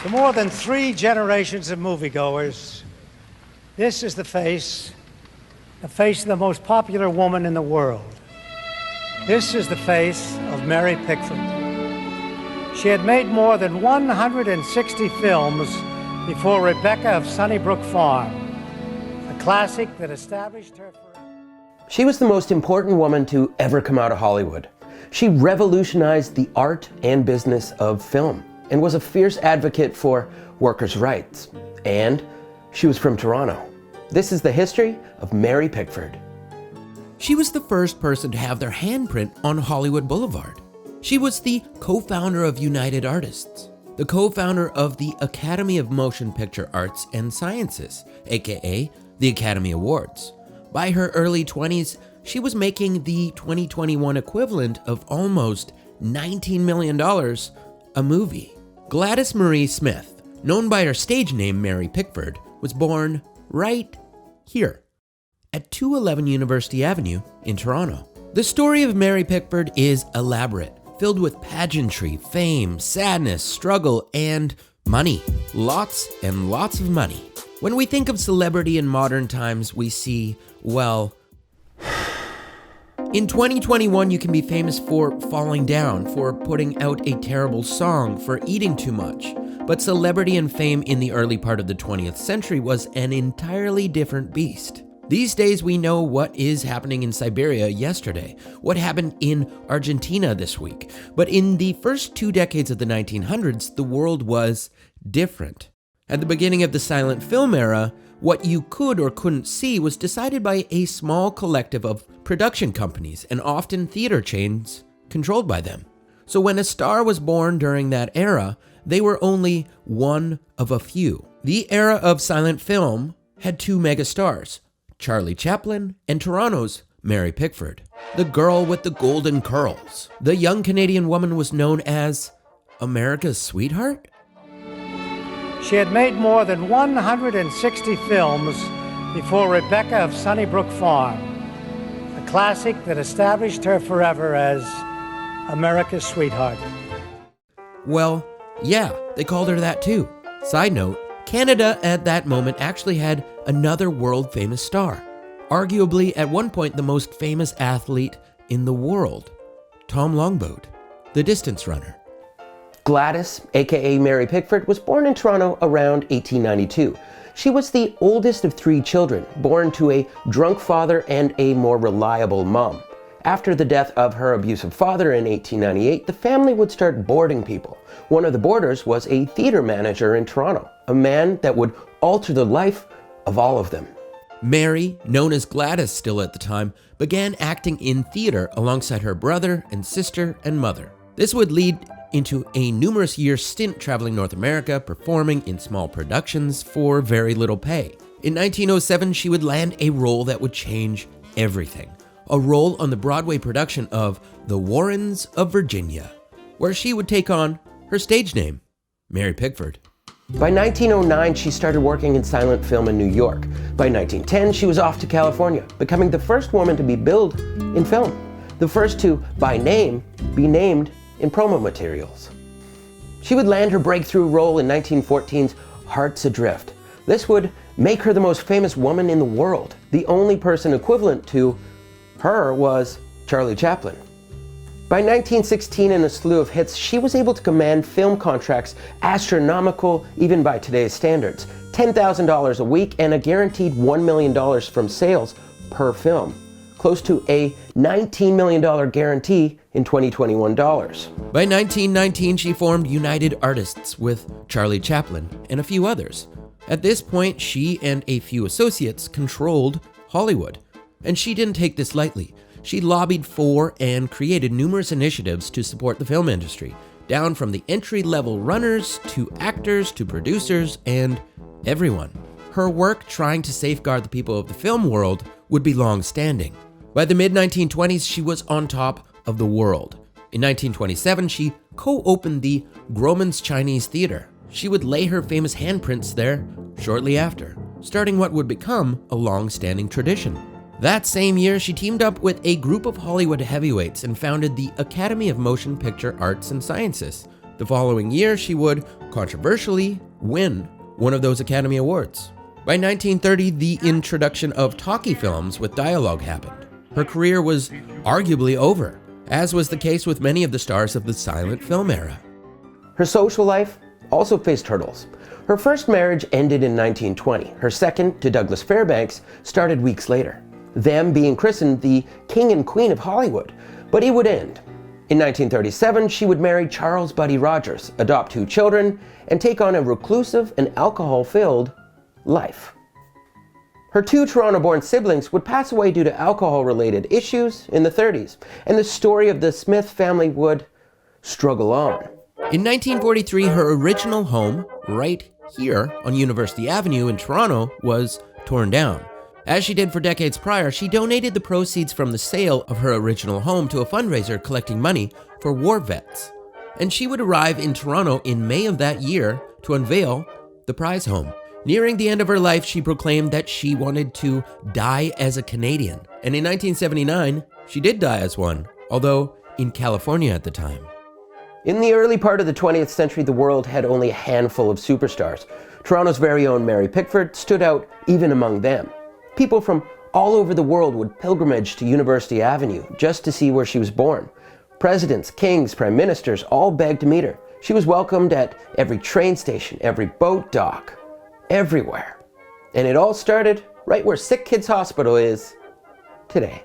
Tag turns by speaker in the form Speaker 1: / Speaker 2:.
Speaker 1: To more than 3 generations of moviegoers, this is the face of the most popular woman in the world. This is the face of Mary Pickford. She had made more than 160 films before Rebecca of Sunnybrook Farm, a classic that established her forever.
Speaker 2: She was the most important woman to ever come out of Hollywood. She revolutionized the art and business of film and was a fierce advocate for workers' rights. And she was from Toronto. This is the history of Mary Pickford.
Speaker 3: She was the first person to have their handprint on Hollywood Boulevard. She was the co-founder of United Artists, the co-founder of the Academy of Motion Picture Arts and Sciences, aka the Academy Awards. By her early 20s, she was making the 2021 equivalent of almost $19 million a movie. Gladys Marie Smith, known by her stage name Mary Pickford, was born right here at 211 University Avenue in Toronto. The story of Mary Pickford is elaborate, filled with pageantry, fame, sadness, struggle, and money. Lots and lots of money. When we think of celebrity in modern times, we see, well, in 2021, you can be famous for falling down, for putting out a terrible song, for eating too much. But celebrity and fame in the early part of the 20th century was an entirely different beast. These days, we know what is happening in Siberia yesterday, what happened in Argentina this week. But in the first 2 decades of the 1900s, the world was different. At the beginning of the silent film era, what you could or couldn't see was decided by a small collective of production companies and often theater chains controlled by them. So when a star was born during that era, they were only one of a few. The era of silent film had 2 megastars, Charlie Chaplin and Toronto's Mary Pickford, the girl with the golden curls. The young Canadian woman was known as America's sweetheart?
Speaker 1: She had made more than 160 films before Rebecca of Sunnybrook Farm, a classic that established her forever as America's sweetheart.
Speaker 3: Well, yeah, they called her that too. Side note, Canada at that moment actually had another world-famous star, arguably at one point the most famous athlete in the world, Tom Longboat, the distance runner.
Speaker 2: Gladys, aka Mary Pickford, was born in Toronto around 1892. She was the oldest of 3 children, born to a drunk father and a more reliable mom. After the death of her abusive father in 1898, the family would start boarding people. One of the boarders was a theater manager in Toronto, a man that would alter the life of all of them.
Speaker 3: Mary, known as Gladys still at the time, began acting in theater alongside her brother and sister and mother. This would lead into a numerous year stint traveling North America, performing in small productions for very little pay. In 1907, she would land a role that would change everything. A role on the Broadway production of The Warrens of Virginia, where she would take on her stage name, Mary Pickford.
Speaker 2: By 1909, she started working in silent film in New York. By 1910, she was off to California, becoming the first woman to be billed in film, the first to, by name, be named in promo materials. She would land her breakthrough role in 1914's Hearts Adrift. This would make her the most famous woman in the world. The only person equivalent to her was Charlie Chaplin. By 1916, in a slew of hits, she was able to command film contracts astronomical even by today's standards, $10,000 a week and a guaranteed $1 million from sales per film, close to a $19 million guarantee in 2021 dollars.
Speaker 3: By 1919, she formed United Artists with Charlie Chaplin and a few others. At this point, she and a few associates controlled Hollywood, and she didn't take this lightly. She lobbied for and created numerous initiatives to support the film industry, down from the entry-level runners to actors to producers and everyone. Her work trying to safeguard the people of the film world would be long-standing. By the mid-1920s, she was on top of the world. In 1927, she co-opened the Grauman's Chinese Theater. She would lay her famous handprints there shortly after, starting what would become a long-standing tradition. That same year, she teamed up with a group of Hollywood heavyweights and founded the Academy of Motion Picture Arts and Sciences, The following year, she would, controversially, win one of those Academy Awards. By 1930, the introduction of talkie films with dialogue happened. Her career was arguably over, as was the case with many of the stars of the silent film era.
Speaker 2: Her social life also faced hurdles. Her first marriage ended in 1920. Her second, to Douglas Fairbanks, started weeks later, them being christened the King and Queen of Hollywood. But it would end. In 1937, she would marry Charles Buddy Rogers, adopt 2 children, and take on a reclusive and alcohol-filled life. Her 2 Toronto-born siblings would pass away due to alcohol-related issues in the 30s, and the story of the Smith family would struggle on.
Speaker 3: In 1943, her original home, right here on University Avenue in Toronto, was torn down. As she did for decades prior, she donated the proceeds from the sale of her original home to a fundraiser collecting money for war vets. And she would arrive in Toronto in May of that year to unveil the prize home. Nearing the end of her life, she proclaimed that she wanted to die as a Canadian. And in 1979, she did die as one, although in California at the time.
Speaker 2: In the early part of the 20th century, the world had only a handful of superstars. Toronto's very own Mary Pickford stood out even among them. People from all over the world would pilgrimage to University Avenue just to see where she was born. Presidents, kings, prime ministers all begged to meet her. She was welcomed at every train station, every boat dock, everywhere. And it all started right where Sick Kids Hospital is today.